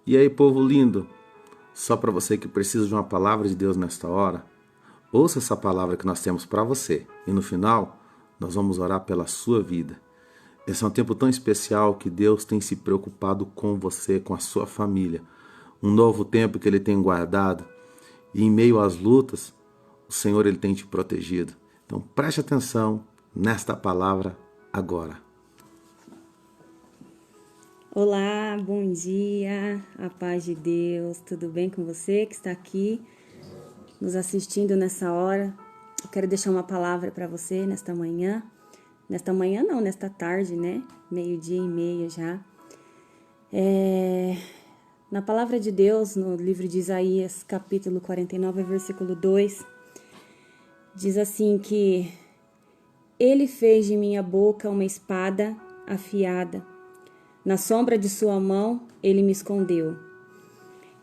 E aí, povo lindo, só para você que precisa de uma palavra de Deus nesta hora, ouça essa palavra que nós temos para você. E no final, nós vamos orar pela sua vida. Esse é um tempo tão especial que Deus tem se preocupado com você, com a sua família. Um novo tempo que Ele tem guardado. E em meio às lutas, o Senhor Ele tem te protegido. Então preste atenção nesta palavra agora. Olá, bom dia, a paz de Deus, tudo bem com você que está aqui nos assistindo nessa hora? Eu quero deixar uma palavra para você nesta manhã não, nesta tarde, né? 12:30 já. Na palavra de Deus, no livro de Isaías, capítulo 49, versículo 2, diz assim que Ele fez de minha boca uma espada afiada. Na sombra de sua mão, Ele me escondeu.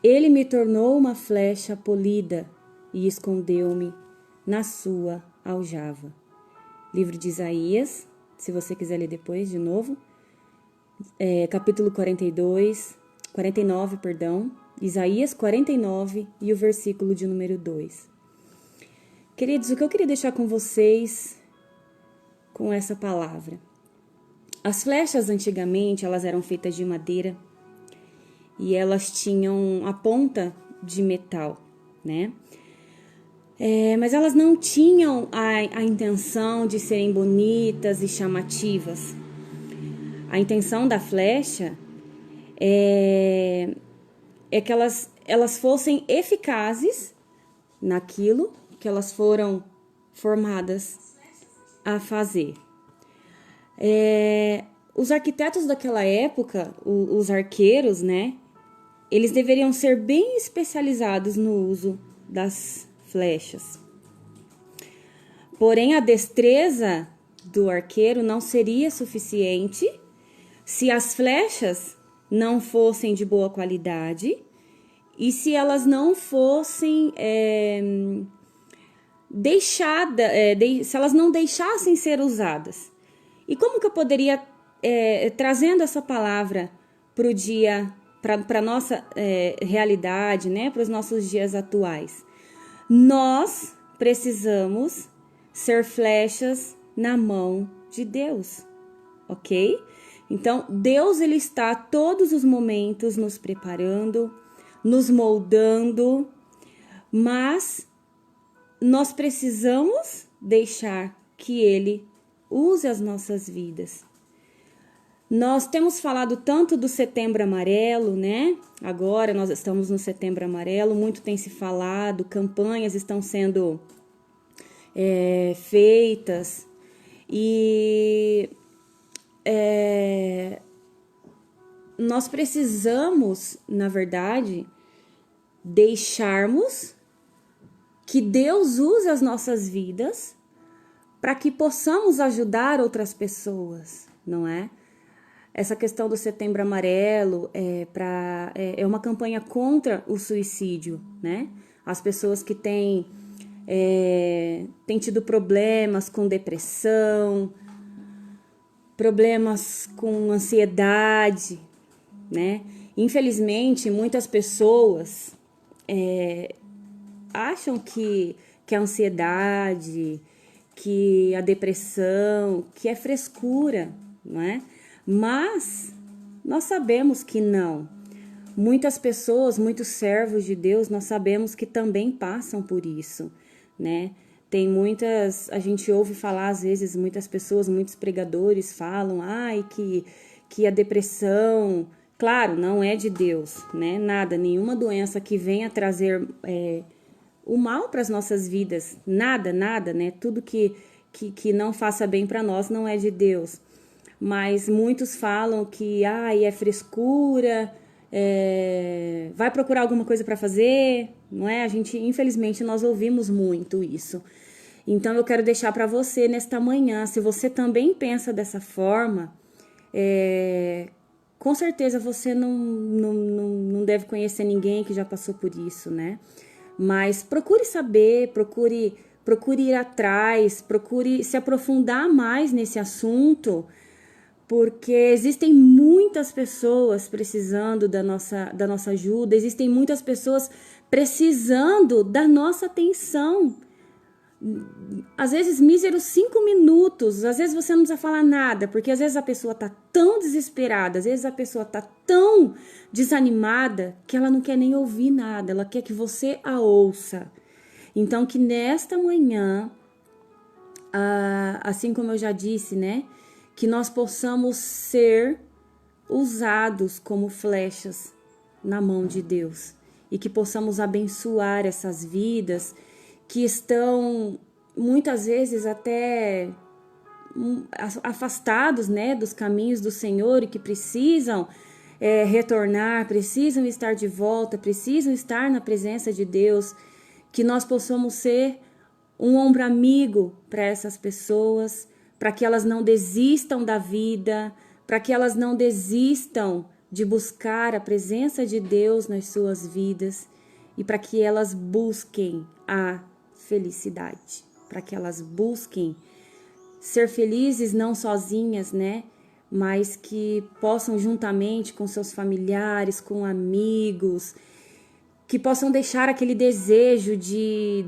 Ele me tornou uma flecha polida e escondeu-me na sua aljava. Livro de Isaías, se você quiser ler depois de novo, capítulo 49, Isaías 49 e o versículo de número 2. Queridos, o que eu queria deixar com vocês com essa palavra? As flechas antigamente, elas eram feitas de madeira e elas tinham a ponta de metal, né? Mas elas não tinham a intenção de serem bonitas e chamativas. A intenção da flecha é que elas fossem eficazes naquilo que elas foram formadas a fazer. Os arquitetos daquela época, os arqueiros, né? Eles deveriam ser bem especializados no uso das flechas. Porém, a destreza do arqueiro não seria suficiente se as flechas não fossem de boa qualidade e se elas não fossem se elas não deixassem ser usadas. E como que eu poderia, trazendo essa palavra para o dia, para a nossa realidade, né, para os nossos dias atuais? Nós precisamos ser flechas na mão de Deus, ok? Então, Deus ele está a todos os momentos nos preparando, nos moldando, mas nós precisamos deixar que Ele use as nossas vidas. Nós temos falado tanto do Setembro Amarelo, né? Agora nós estamos no Setembro Amarelo, muito tem se falado, campanhas estão sendo feitas e nós precisamos, na verdade, deixarmos que Deus use as nossas vidas para que possamos ajudar outras pessoas, não é? Essa questão do Setembro Amarelo é uma campanha contra o suicídio, né? As pessoas que têm tido problemas com depressão, problemas com ansiedade, né? Infelizmente, muitas pessoas acham que a ansiedade, que a depressão, que é frescura, não é? Mas nós sabemos que não. Muitas pessoas, muitos servos de Deus, nós sabemos que também passam por isso, né? Tem muitas, a gente ouve falar às vezes, muitas pessoas, muitos pregadores falam, que a depressão, claro, não é de Deus, né? Nada, nenhuma doença que venha trazer o mal para as nossas vidas, nada, né? Tudo que não faça bem para nós não é de Deus. Mas muitos falam que é frescura, vai procurar alguma coisa para fazer, não é? Infelizmente, nós ouvimos muito isso. Então, eu quero deixar para você nesta manhã, se você também pensa dessa forma, com certeza você não deve conhecer ninguém que já passou por isso, né? Mas procure saber, procure ir atrás, procure se aprofundar mais nesse assunto porque existem muitas pessoas precisando da nossa ajuda, existem muitas pessoas precisando da nossa atenção. Às vezes, míseros 5 minutos, às vezes você não precisa falar nada, porque às vezes a pessoa está tão desesperada, às vezes a pessoa está tão desanimada que ela não quer nem ouvir nada, ela quer que você a ouça. Então, que nesta manhã, assim como eu já disse, né, que nós possamos ser usados como flechas na mão de Deus e que possamos abençoar essas vidas que estão muitas vezes até afastados, né, dos caminhos do Senhor e que precisam retornar, precisam estar de volta, precisam estar na presença de Deus, que nós possamos ser um ombro amigo para essas pessoas, para que elas não desistam da vida, para que elas não desistam de buscar a presença de Deus nas suas vidas e para que elas busquem a felicidade, para que elas busquem ser felizes não sozinhas, né? Mas que possam juntamente com seus familiares, com amigos, que possam deixar aquele desejo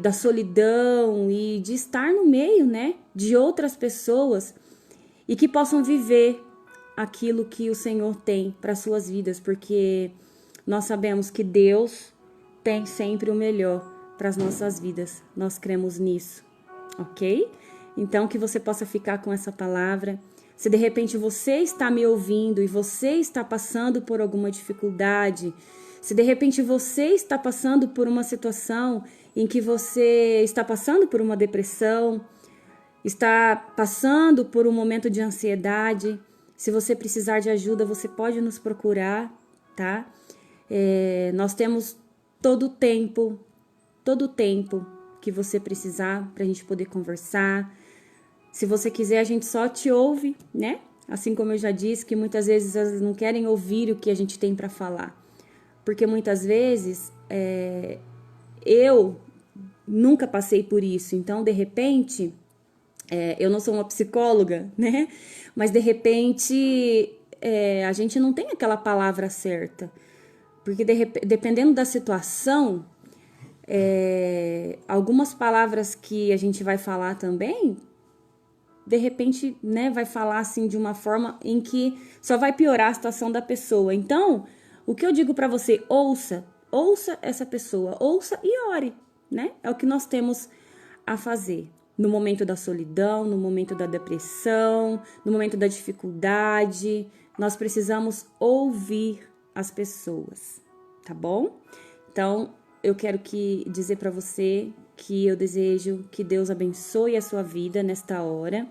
da solidão e de estar no meio, né, de outras pessoas e que possam viver aquilo que o Senhor tem para suas vidas, porque nós sabemos que Deus tem sempre o melhor para as nossas vidas. Nós cremos nisso, ok? Então, que você possa ficar com essa palavra. Se de repente você está me ouvindo e você está passando por alguma dificuldade, se de repente você está passando por uma situação em que você está passando por uma depressão, está passando por um momento de ansiedade, se você precisar de ajuda, você pode nos procurar, tá? Nós temos todo o tempo que você precisar para a gente poder conversar. Se você quiser, a gente só te ouve, né? Assim como eu já disse, que muitas vezes elas não querem ouvir o que a gente tem para falar. Porque muitas vezes eu nunca passei por isso. Então, de repente, eu não sou uma psicóloga, né? Mas, de repente, a gente não tem aquela palavra certa. Porque, dependendo da situação, algumas palavras que a gente vai falar também, de repente, né, vai falar assim de uma forma em que só vai piorar a situação da pessoa. Então, o que eu digo para você, ouça essa pessoa, ouça e ore, né? É o que nós temos a fazer no momento da solidão, no momento da depressão, no momento da dificuldade. Nós precisamos ouvir as pessoas, tá bom? Então, eu quero dizer para você que eu desejo que Deus abençoe a sua vida nesta hora.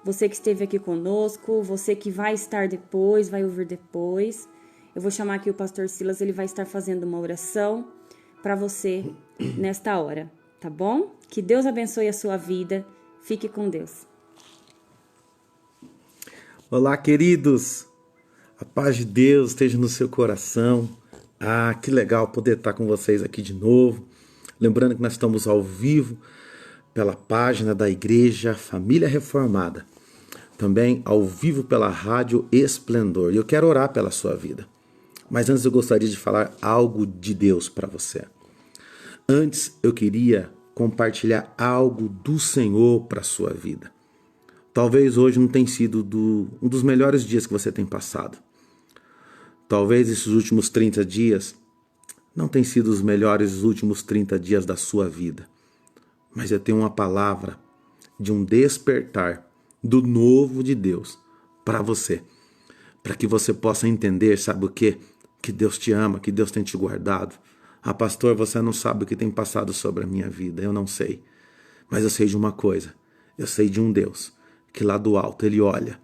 Você que esteve aqui conosco, você que vai estar depois, vai ouvir depois. Eu vou chamar aqui o pastor Silas, ele vai estar fazendo uma oração para você nesta hora, tá bom? Que Deus abençoe a sua vida. Fique com Deus. Olá, queridos. A paz de Deus esteja no seu coração. Que legal poder estar com vocês aqui de novo. Lembrando que nós estamos ao vivo pela página da Igreja Família Reformada. Também ao vivo pela Rádio Esplendor. E eu quero orar pela sua vida. Mas antes eu gostaria de falar algo de Deus para você. Antes eu queria compartilhar algo do Senhor para a sua vida. Talvez hoje não tenha sido um dos melhores dias que você tem passado. Talvez esses últimos 30 dias não tenham sido os melhores últimos 30 dias da sua vida. Mas eu tenho uma palavra de um despertar do novo de Deus para você. Para que você possa entender, sabe o quê? Que Deus te ama, que Deus tem te guardado. Pastor, você não sabe o que tem passado sobre a minha vida. Eu não sei. Mas eu sei de uma coisa. Eu sei de um Deus que lá do alto Ele olha,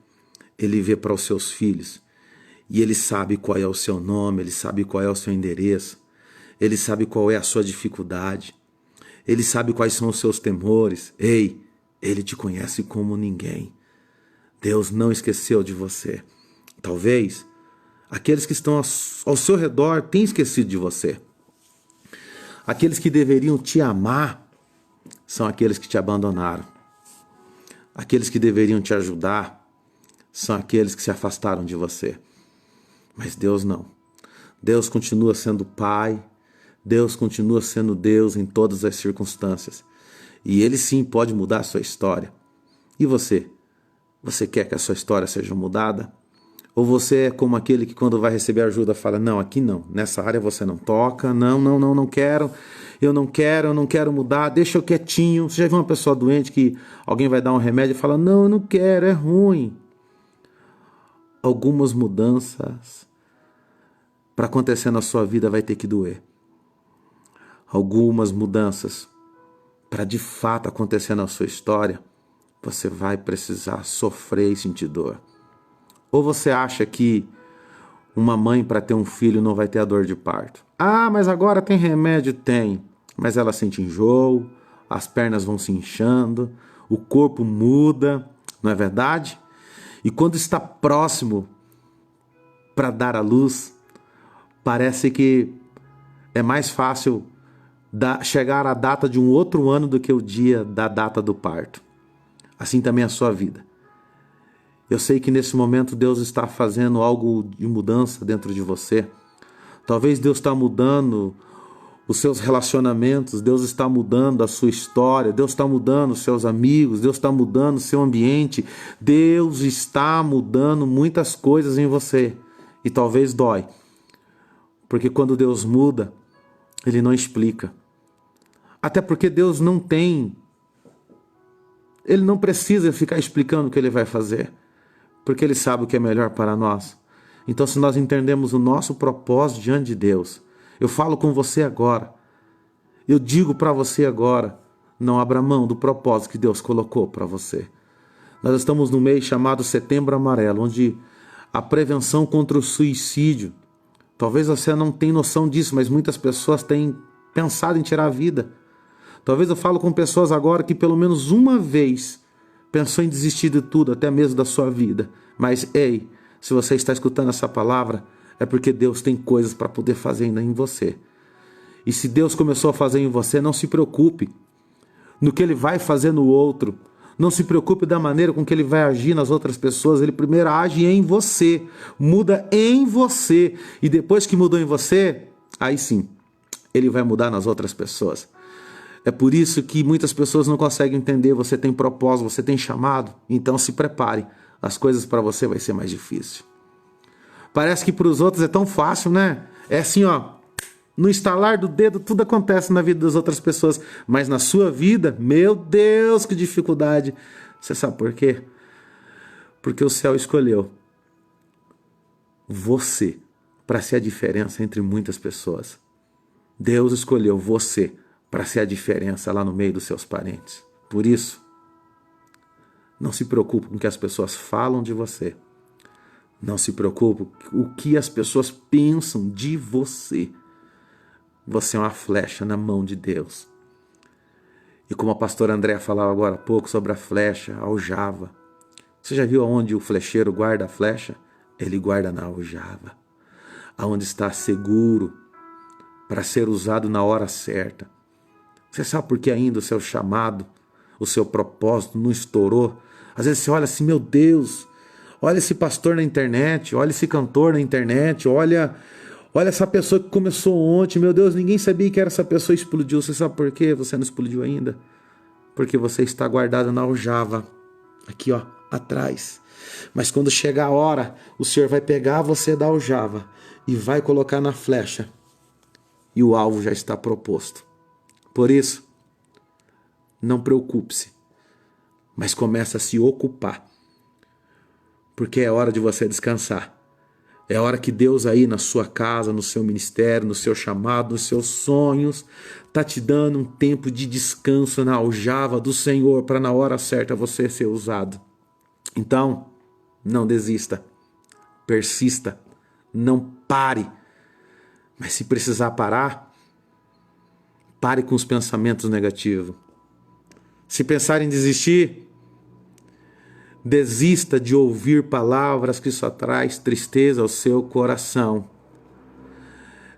Ele vê para os seus filhos e Ele sabe qual é o seu nome, Ele sabe qual é o seu endereço, Ele sabe qual é a sua dificuldade, Ele sabe quais são os seus temores. Ei, Ele te conhece como ninguém. Deus não esqueceu de você. Talvez aqueles que estão ao seu redor tenham esquecido de você. Aqueles que deveriam te amar são aqueles que te abandonaram. Aqueles que deveriam te ajudar são aqueles que se afastaram de você. Mas Deus não. Deus continua sendo Pai, Deus continua sendo Deus em todas as circunstâncias. E Ele sim pode mudar a sua história. E você? Você quer que a sua história seja mudada? Ou você é como aquele que quando vai receber ajuda fala, não, aqui não, nessa área você não toca, não quero, eu não quero mudar, deixa eu quietinho. Você já viu uma pessoa doente que alguém vai dar um remédio e fala, não, eu não quero, é ruim. Algumas mudanças para acontecer na sua vida vai ter que doer. Algumas mudanças para de fato acontecer na sua história, você vai precisar sofrer e sentir dor. Ou você acha que uma mãe para ter um filho não vai ter a dor de parto? Ah, mas agora tem remédio? Tem. Mas ela sente enjoo, as pernas vão se inchando, o corpo muda, não é verdade? E quando está próximo para dar à luz, parece que é mais fácil chegar à data de um outro ano do que o dia da data do parto. Assim também é a sua vida. Eu sei que nesse momento Deus está fazendo algo de mudança dentro de você. Talvez Deus está mudando os seus relacionamentos, Deus está mudando a sua história, Deus está mudando os seus amigos, Deus está mudando o seu ambiente, Deus está mudando muitas coisas em você. E talvez dói, porque quando Deus muda, Ele não explica. Até porque Deus Ele não precisa ficar explicando o que Ele vai fazer, porque Ele sabe o que é melhor para nós. Então, se nós entendemos o nosso propósito diante de Deus, eu falo com você agora, eu digo para você agora, não abra mão do propósito que Deus colocou para você. Nós estamos no mês chamado Setembro Amarelo, onde a prevenção contra o suicídio, talvez você não tenha noção disso, mas muitas pessoas têm pensado em tirar a vida. Talvez eu falo com pessoas agora que pelo menos uma vez pensou em desistir de tudo, até mesmo da sua vida. Mas, ei, se você está escutando essa palavra, é porque Deus tem coisas para poder fazer ainda em você. E se Deus começou a fazer em você, não se preocupe no que Ele vai fazer no outro. Não se preocupe da maneira com que Ele vai agir nas outras pessoas. Ele primeiro age em você, muda em você. E depois que mudou em você, aí sim, Ele vai mudar nas outras pessoas. É por isso que muitas pessoas não conseguem entender. Você tem propósito, você tem chamado. Então se prepare. As coisas para você vai ser mais difícil. Parece que para os outros é tão fácil, né? É assim, ó. No estalar do dedo tudo acontece na vida das outras pessoas. Mas na sua vida, meu Deus, que dificuldade. Você sabe por quê? Porque o céu escolheu você para ser a diferença entre muitas pessoas. Deus escolheu você para ser a diferença lá no meio dos seus parentes. Por isso, não se preocupe com o que as pessoas falam de você. Não se preocupe com o que as pessoas pensam de você. Você é uma flecha na mão de Deus. E como a pastora Andréa falava agora há pouco sobre a flecha, a aljava. Você já viu onde o flecheiro guarda a flecha? Ele guarda na aljava. Aonde está seguro para ser usado na hora certa. Você sabe por que ainda o seu chamado, o seu propósito não estourou? Às vezes você olha assim, meu Deus, olha esse pastor na internet, olha esse cantor na internet, olha essa pessoa que começou ontem, meu Deus, ninguém sabia que era essa pessoa, explodiu. Você sabe por quê? Você não explodiu ainda? Porque você está guardado na aljava, aqui ó, atrás. Mas quando chegar a hora, o Senhor vai pegar você da aljava e vai colocar na flecha. E o alvo já está proposto. Por isso, não preocupe-se, mas comece a se ocupar. Porque é hora de você descansar. É hora que Deus aí na sua casa, no seu ministério, no seu chamado, nos seus sonhos, está te dando um tempo de descanso na aljava do Senhor para na hora certa você ser usado. Então, não desista, persista, não pare. Mas se precisar parar, pare com os pensamentos negativos. Se pensar em desistir, desista de ouvir palavras que só traz tristeza ao seu coração.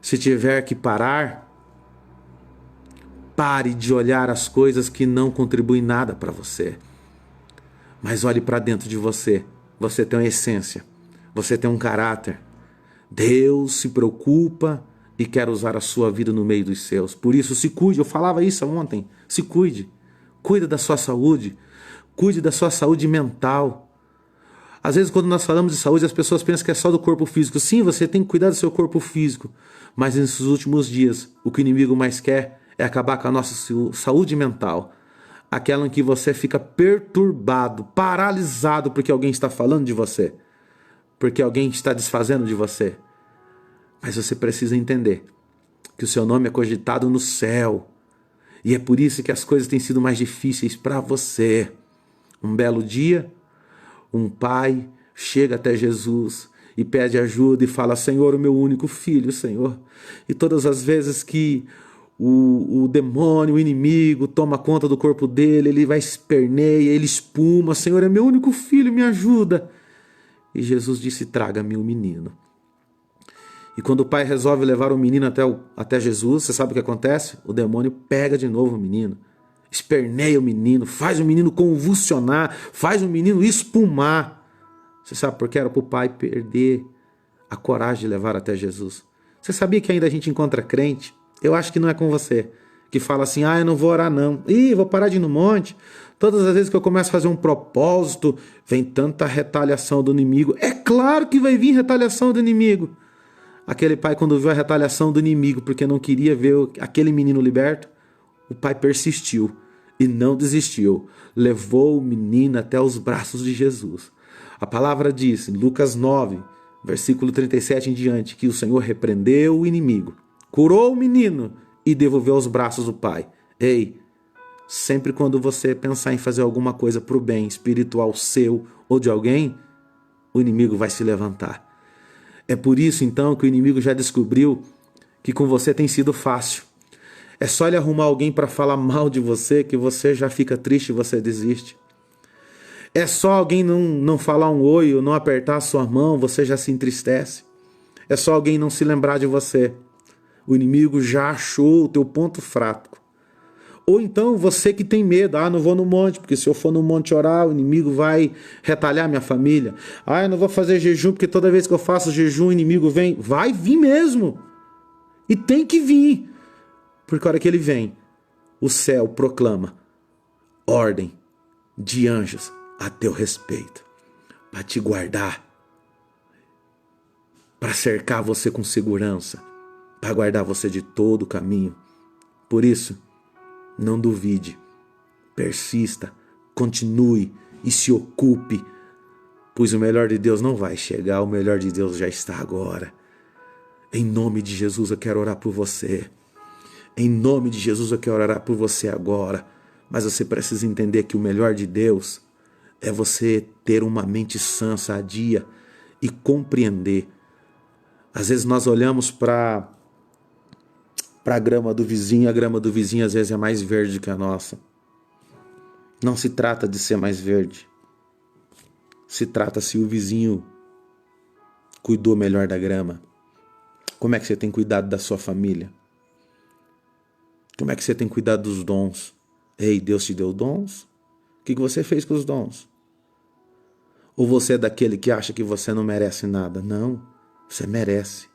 Se tiver que parar, pare de olhar as coisas que não contribuem nada para você. Mas olhe para dentro de você você tem uma essência, você tem um caráter. Deus se preocupa e quer usar a sua vida no meio dos seus. Por isso, se cuide. Eu falava isso ontem. Se cuide. Cuide da sua saúde. Cuide da sua saúde mental. Às vezes, quando nós falamos de saúde, as pessoas pensam que é só do corpo físico. Sim, você tem que cuidar do seu corpo físico. Mas nesses últimos dias, o que o inimigo mais quer é acabar com a nossa saúde mental. Aquela em que você fica perturbado, paralisado porque alguém está falando de você. Porque alguém está desfazendo de você. Mas você precisa entender que o seu nome é cogitado no céu. E é por isso que as coisas têm sido mais difíceis para você. Um belo dia, um pai chega até Jesus e pede ajuda e fala: Senhor, o meu único filho, Senhor. E todas as vezes que o demônio, o inimigo toma conta do corpo dele, ele vai esperneia, ele espuma: Senhor, é meu único filho, me ajuda. E Jesus disse: traga-me o menino. E quando o pai resolve levar o menino até Jesus, você sabe o que acontece? O demônio pega de novo o menino, esperneia o menino, faz o menino convulsionar, faz o menino espumar. Você sabe por quê? Era para o pai perder a coragem de levar até Jesus. Você sabia que ainda a gente encontra crente? Eu acho que não é com você, que fala assim: eu não vou orar não, vou parar de ir no monte. Todas as vezes que eu começo a fazer um propósito, vem tanta retaliação do inimigo. É claro que vai vir retaliação do inimigo. Aquele pai, quando viu a retaliação do inimigo, porque não queria ver aquele menino liberto, o pai persistiu e não desistiu. Levou o menino até os braços de Jesus. A palavra diz, em Lucas 9, versículo 37 em diante, que o Senhor repreendeu o inimigo, curou o menino e devolveu aos braços do pai. Ei, sempre quando você pensar em fazer alguma coisa para o bem espiritual seu ou de alguém, o inimigo vai se levantar. É por isso, então, que o inimigo já descobriu que com você tem sido fácil. É só ele arrumar alguém para falar mal de você que você já fica triste e você desiste. É só alguém não falar um oi ou não apertar a sua mão, você já se entristece. É só alguém não se lembrar de você. O inimigo já achou o teu ponto fraco. Ou então você que tem medo: não vou no monte, porque se eu for no monte orar, o inimigo vai retalhar minha família. Eu não vou fazer jejum, porque toda vez que eu faço jejum, o inimigo vem. Vai vir mesmo. E tem que vir. Porque a hora que ele vem, o céu proclama ordem de anjos a teu respeito, para te guardar, para cercar você com segurança, para guardar você de todo o caminho. Por isso, não duvide, persista, continue e se ocupe, pois o melhor de Deus não vai chegar, o melhor de Deus já está agora. Em nome de Jesus eu quero orar por você. Em nome de Jesus eu quero orar por você agora. Mas você precisa entender que o melhor de Deus é você ter uma mente sã, sadia e compreender. Às vezes nós olhamos para a grama do vizinho, a grama do vizinho às vezes é mais verde que a nossa. Não se trata de ser mais verde. Se trata se o vizinho cuidou melhor da grama. Como é que você tem cuidado da sua família? Como é que você tem cuidado dos dons? Ei, Deus te deu dons? O que você fez com os dons? Ou você é daquele que acha que você não merece nada? Não, você merece.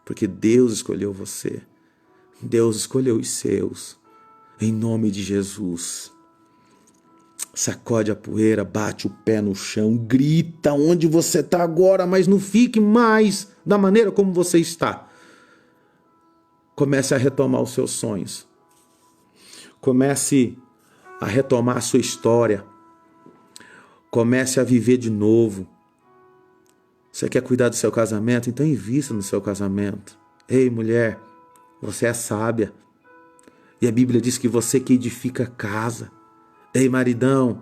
Porque Deus escolheu você. Deus escolheu os seus. Em nome de Jesus. Sacode a poeira, bate o pé no chão, grita onde você está agora, mas não fique mais da maneira como você está. Comece a retomar os seus sonhos. Comece a retomar a sua história. Comece a viver de novo. Você quer cuidar do seu casamento? Então invista no seu casamento. Ei, mulher, você é sábia. E a Bíblia diz que você que edifica a casa. Ei, maridão,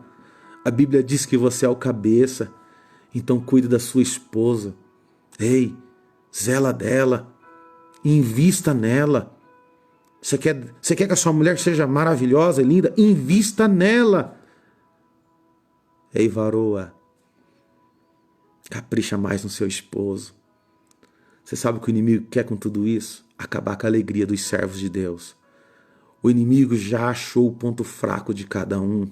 a Bíblia diz que você é o cabeça. Então cuide da sua esposa. Ei, zela dela. Invista nela. Você quer que a sua mulher seja maravilhosa e linda? Invista nela. Ei, varoa, capricha mais no seu esposo. Você sabe o que o inimigo quer com tudo isso? Acabar com a alegria dos servos de Deus. O inimigo já achou o ponto fraco de cada um.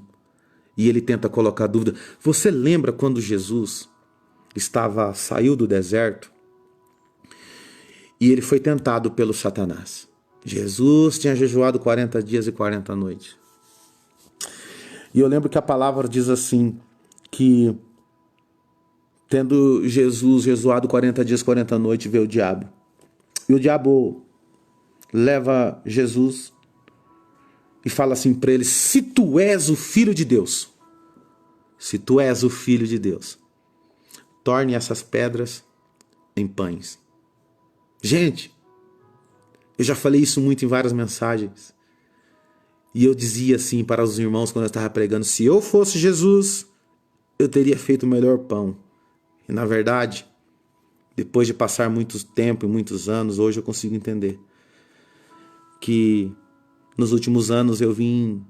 e ele tenta colocar dúvida. Você lembra quando Jesus saiu do deserto e ele foi tentado pelo Satanás? Jesus tinha jejuado 40 dias e 40 noites. E eu lembro que a palavra diz assim, que tendo Jesus jejuado 40 dias e 40 noites, veio o diabo. E o diabo leva Jesus e fala assim para ele: se tu és o filho de Deus, se tu és o filho de Deus, torne essas pedras em pães. Gente, eu já falei isso muito em várias mensagens. E eu dizia assim para os irmãos quando eu estava pregando: se eu fosse Jesus, eu teria feito o melhor pão. E na verdade, depois de passar muito tempo e muitos anos, hoje eu consigo entender que nos últimos anos eu vim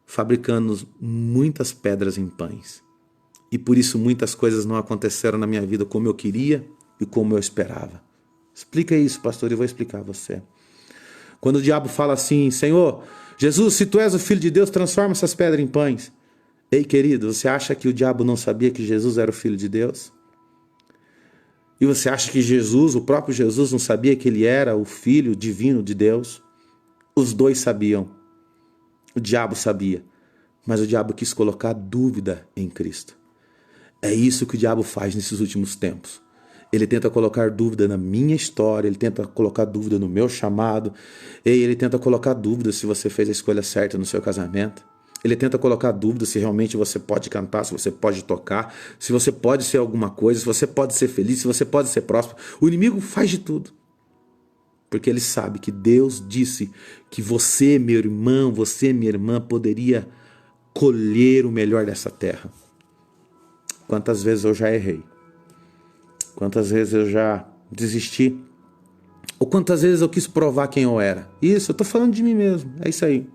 fabricando muitas pedras em pães. E por isso muitas coisas não aconteceram na minha vida como eu queria e como eu esperava. Explica isso, pastor, eu vou explicar a você. Quando o diabo fala assim: Senhor, Jesus, se tu és o Filho de Deus, transforma essas pedras em pães. Ei, querido, você acha que o diabo não sabia que Jesus era o Filho de Deus? E você acha que Jesus, o próprio Jesus, não sabia que ele era o Filho divino de Deus? Os dois sabiam. O diabo sabia. Mas o diabo quis colocar dúvida em Cristo. É isso que o diabo faz nesses últimos tempos. Ele tenta colocar dúvida na minha história, ele tenta colocar dúvida no meu chamado, ele tenta colocar dúvida se você fez a escolha certa no seu casamento. Ele tenta colocar dúvida se realmente você pode cantar, se você pode tocar, se você pode ser alguma coisa, se você pode ser feliz, se você pode ser próspero. O inimigo faz de tudo. Porque ele sabe que Deus disse que você, meu irmão, você, minha irmã, poderia colher o melhor dessa terra. Quantas vezes eu já errei? Quantas vezes eu já desisti? Ou quantas vezes eu quis provar quem eu era? Isso, eu estou falando de mim mesmo, é isso aí.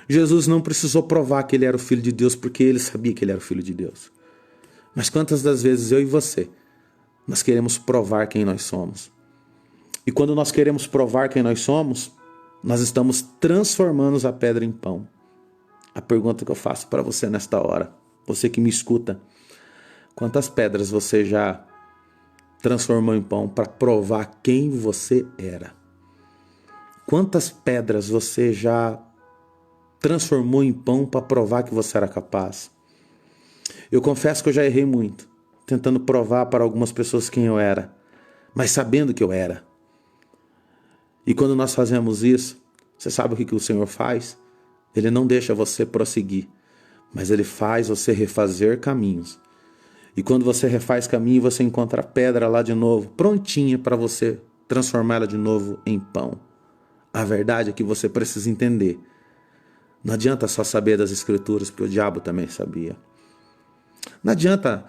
Jesus não precisou provar que ele era o Filho de Deus, porque ele sabia que ele era o Filho de Deus. Mas quantas das vezes eu e você, nós queremos provar quem nós somos? E quando nós queremos provar quem nós somos, nós estamos transformando a pedra em pão. A pergunta que eu faço para você nesta hora, você que me escuta: quantas pedras você já transformou em pão para provar quem você era? Quantas pedras você já transformou em pão para provar que você era capaz? Eu confesso que eu já errei muito, tentando provar para algumas pessoas quem eu era, mas sabendo que eu era. E quando nós fazemos isso, você sabe o que o Senhor faz? Ele não deixa você prosseguir, mas Ele faz você refazer caminhos. E quando você refaz caminho, você encontra a pedra lá de novo, prontinha para você transformá-la de novo em pão. A verdade é que você precisa entender. Não adianta só saber das Escrituras, porque o diabo também sabia. Não adianta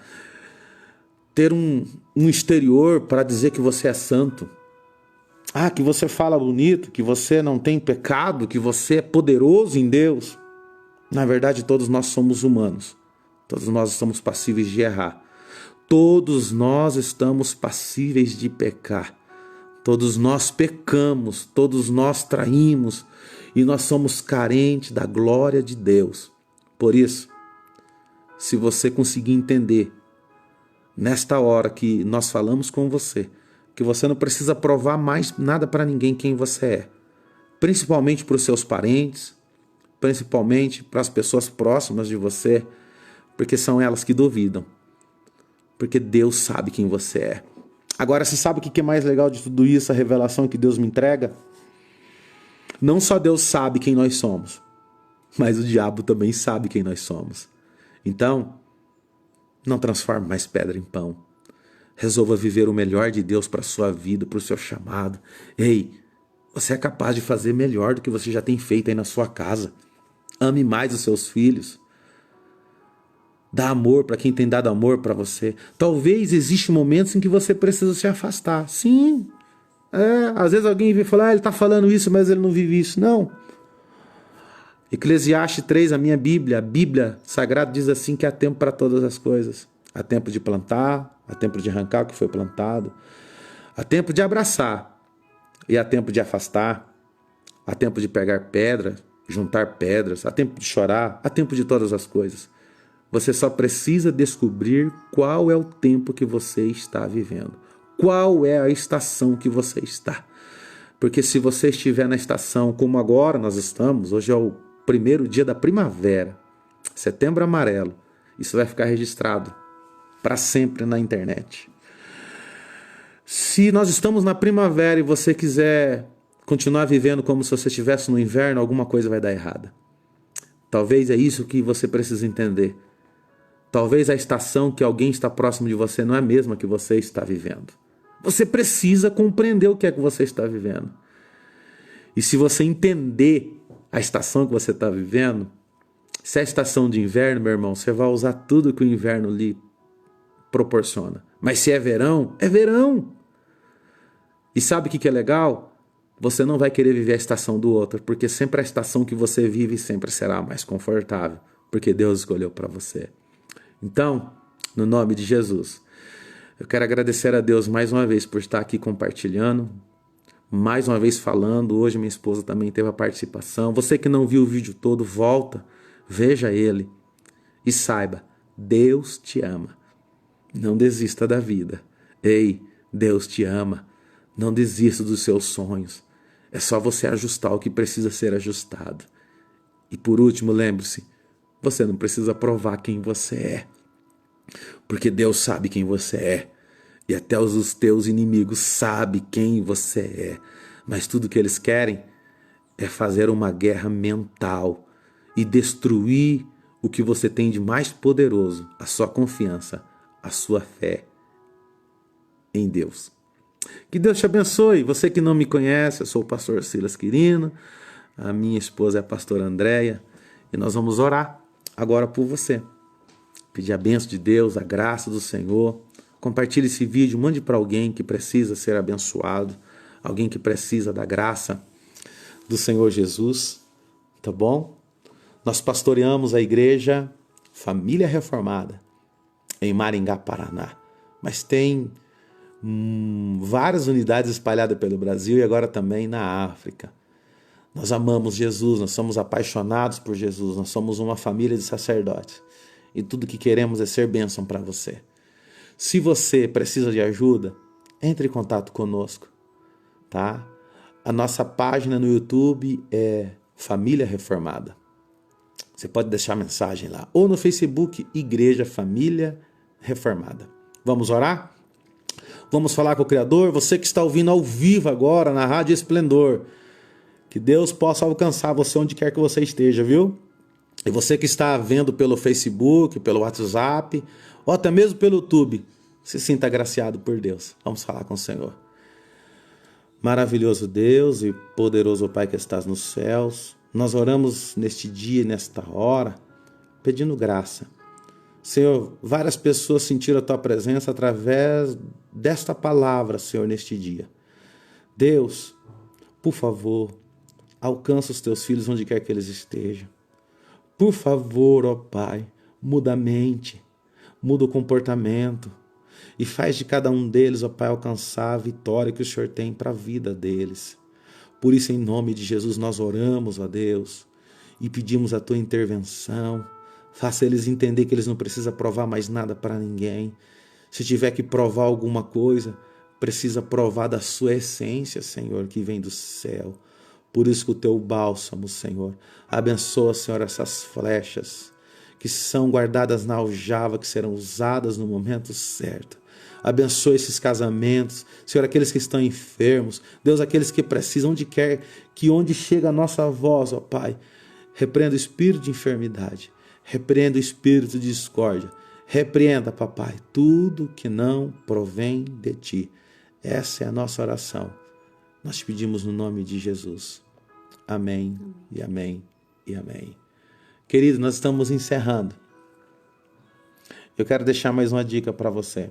ter um exterior para dizer que você é santo. Que você fala bonito, que você não tem pecado, que você é poderoso em Deus. Na verdade, todos nós somos humanos. Todos nós estamos passíveis de errar. Todos nós estamos passíveis de pecar. Todos nós pecamos, todos nós traímos e nós somos carentes da glória de Deus. Por isso, se você conseguir entender nesta hora que nós falamos com você, que você não precisa provar mais nada para ninguém quem você é, principalmente para os seus parentes, principalmente para as pessoas próximas de você, porque são elas que duvidam, porque Deus sabe quem você é. Agora, você sabe o que é mais legal de tudo isso, a revelação que Deus me entrega? Não só Deus sabe quem nós somos, mas o diabo também sabe quem nós somos. Então, não transforme mais pedra em pão. Resolva viver o melhor de Deus para a sua vida, para o seu chamado. Ei, você é capaz de fazer melhor do que você já tem feito aí na sua casa. Ame mais os seus filhos. Dá amor para quem tem dado amor para você. Talvez existam momentos em que você precisa se afastar. Sim. Às vezes alguém vem falar: ele está falando isso, mas ele não vive isso. Não. Eclesiastes 3, a minha Bíblia, a Bíblia Sagrada diz assim que há tempo para todas as coisas. Há tempo de plantar, há tempo de arrancar o que foi plantado, há tempo de abraçar e há tempo de afastar, há tempo de pegar pedra juntar pedras, há tempo de chorar, há tempo de todas as coisas. Você só precisa descobrir qual é o tempo que você está vivendo. Qual é a estação que você está. Porque se você estiver na estação como agora nós estamos, hoje é o primeiro dia da primavera, setembro amarelo, isso vai ficar registrado para sempre na internet. Se nós estamos na primavera e você quiser continuar vivendo como se você estivesse no inverno, alguma coisa vai dar errada. Talvez é isso que você precisa entender. Talvez a estação que alguém está próximo de você não é a mesma que você está vivendo. Você precisa compreender o que é que você está vivendo. E se você entender a estação que você está vivendo, se é a estação de inverno, meu irmão, você vai usar tudo que o inverno lhe proporciona. Mas se é verão, é verão. E sabe o que é legal? Você não vai querer viver a estação do outro, porque sempre a estação que você vive sempre será mais confortável, porque Deus escolheu para você. Então, no nome de Jesus, eu quero agradecer a Deus mais uma vez por estar aqui compartilhando, mais uma vez falando. Hoje minha esposa também teve a participação. Você que não viu o vídeo todo, volta, veja ele e saiba, Deus te ama. Não desista da vida. Ei, Deus te ama. Não desista dos seus sonhos. É só você ajustar o que precisa ser ajustado. E por último, lembre-se, você não precisa provar quem você é. Porque Deus sabe quem você é. E até os teus inimigos sabem quem você é. Mas tudo que eles querem é fazer uma guerra mental e destruir o que você tem de mais poderoso, a sua confiança, a sua fé em Deus. Que Deus te abençoe. Você que não me conhece, eu sou o pastor Silas Quirino, a minha esposa é a pastora Andréia, e nós vamos orar agora por você. Pedir a bênção de Deus, a graça do Senhor. Compartilhe esse vídeo, mande para alguém que precisa ser abençoado, alguém que precisa da graça do Senhor Jesus, tá bom? Nós pastoreamos a igreja Família Reformada em Maringá, Paraná, mas tem várias unidades espalhadas pelo Brasil e agora também na África. Nós amamos Jesus, nós somos apaixonados por Jesus, nós somos uma família de sacerdotes e tudo que queremos é ser bênção para você. Se você precisa de ajuda, entre em contato conosco, tá? A nossa página no YouTube é Família Reformada. Você pode deixar mensagem lá. Ou no Facebook, Igreja Família Reformada. Vamos orar? Vamos falar com o Criador? Você que está ouvindo ao vivo agora na Rádio Esplendor, que Deus possa alcançar você onde quer que você esteja, viu? E você que está vendo pelo Facebook, pelo WhatsApp, ou até mesmo pelo YouTube, se sinta agraciado por Deus. Vamos falar com o Senhor. Maravilhoso Deus e poderoso Pai que estás nos céus, nós oramos neste dia e nesta hora, pedindo graça. Senhor, várias pessoas sentiram a Tua presença através desta palavra, Senhor, neste dia. Deus, por favor, alcança os Teus filhos onde quer que eles estejam. Por favor, ó Pai, muda a mente, muda o comportamento e faz de cada um deles, ó Pai, alcançar a vitória que o Senhor tem para a vida deles. Por isso, em nome de Jesus, nós oramos, ó Deus, e pedimos a Tua intervenção. Faça eles entender que eles não precisam provar mais nada para ninguém. Se tiver que provar alguma coisa, precisa provar da Sua essência, Senhor, que vem do céu. Por isso que o Teu bálsamo, Senhor, abençoa, Senhor, essas flechas que são guardadas na aljava, que serão usadas no momento certo. Abençoa esses casamentos, Senhor, aqueles que estão enfermos, Deus, aqueles que precisam, onde chega a nossa voz, ó Pai, repreenda o espírito de enfermidade, repreenda o espírito de discórdia, repreenda, papai, tudo que não provém de Ti. Essa é a nossa oração. Nós te pedimos no nome de Jesus. Amém, e amém, e amém. Querido, nós estamos encerrando. Eu quero deixar mais uma dica para você.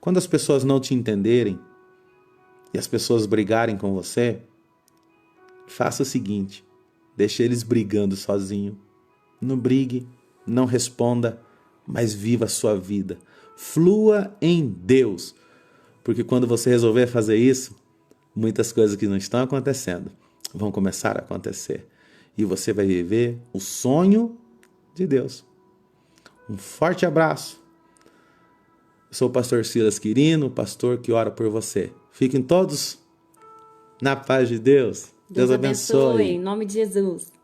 Quando as pessoas não te entenderem e as pessoas brigarem com você, faça o seguinte, deixe eles brigando sozinho. Não brigue, não responda, mas viva a sua vida. Flua em Deus, porque quando você resolver fazer isso, muitas coisas que não estão acontecendo vão começar a acontecer. e você vai viver o sonho de Deus. Um forte abraço. Eu sou o pastor Silas Quirino, pastor que ora por você. Fiquem todos na paz de Deus. Deus abençoe. Em nome de Jesus.